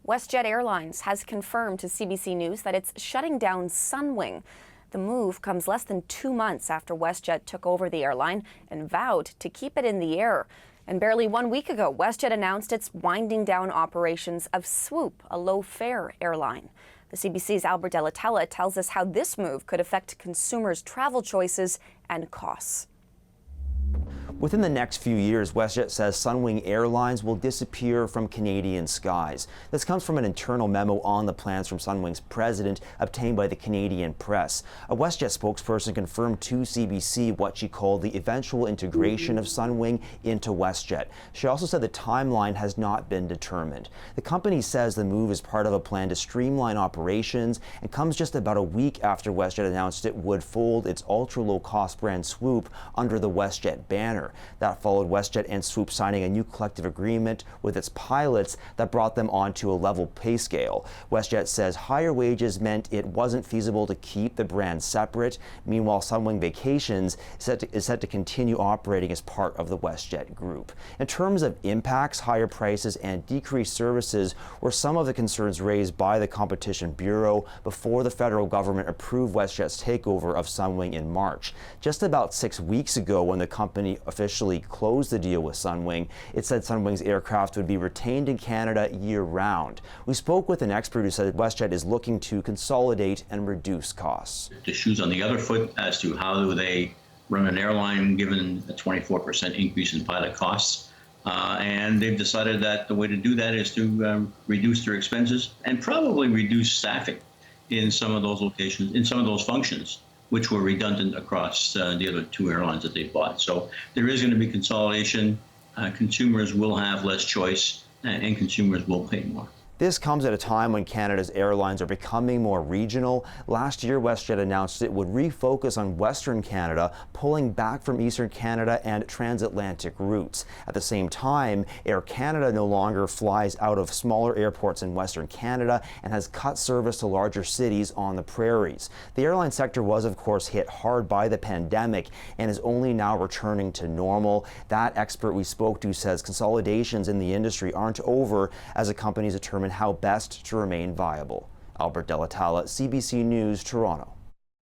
WestJet Airlines has confirmed to CBC News that it's shutting down Sunwing. The move comes less than 2 months after WestJet took over the airline and vowed to keep it in the air. And barely 1 week ago, WestJet announced it's winding down operations of Swoop, a low-fare airline. The CBC's Albert De La Tella tells us how this move could affect consumers' travel choices and costs. Within the next few years, WestJet says Sunwing Airlines will disappear from Canadian skies. This comes from an internal memo on the plans from Sunwing's president obtained by the Canadian press. A WestJet spokesperson confirmed to CBC what she called the eventual integration of Sunwing into WestJet. She also said the timeline has not been determined. The company says the move is part of a plan to streamline operations and comes just about a week after WestJet announced it would fold its ultra-low-cost brand Swoop under the WestJet banner. That followed WestJet and Swoop signing a new collective agreement with its pilots that brought them onto a level pay scale. WestJet says higher wages meant it wasn't feasible to keep the brands separate. Meanwhile, Sunwing Vacations is set to continue operating as part of the WestJet group. In terms of impacts, higher prices and decreased services were some of the concerns raised by the Competition Bureau before the federal government approved WestJet's takeover of Sunwing in March. Just about 6 weeks ago, when the company officially closed the deal with Sunwing, it said Sunwing's aircraft would be retained in Canada year-round. We spoke with an expert who said WestJet is looking to consolidate and reduce costs. The shoe's on the other foot as to how do they run an airline given a 24% increase in pilot costs. And they've decided that the way to do that is to reduce their expenses and probably reduce staffing in some of those locations, in some of those functions, which were redundant across the other two airlines that they bought. So there is going to be consolidation. Consumers will have less choice, and consumers will pay more. This comes at a time when Canada's airlines are becoming more regional. Last year, WestJet announced it would refocus on Western Canada, pulling back from Eastern Canada and transatlantic routes. At the same time, Air Canada no longer flies out of smaller airports in Western Canada and has cut service to larger cities on the prairies. The airline sector was, of course, hit hard by the pandemic and is only now returning to normal. That expert we spoke to says consolidations in the industry aren't over as the companies determine how best to remain viable. Albert De La Tella, CBC News, Toronto.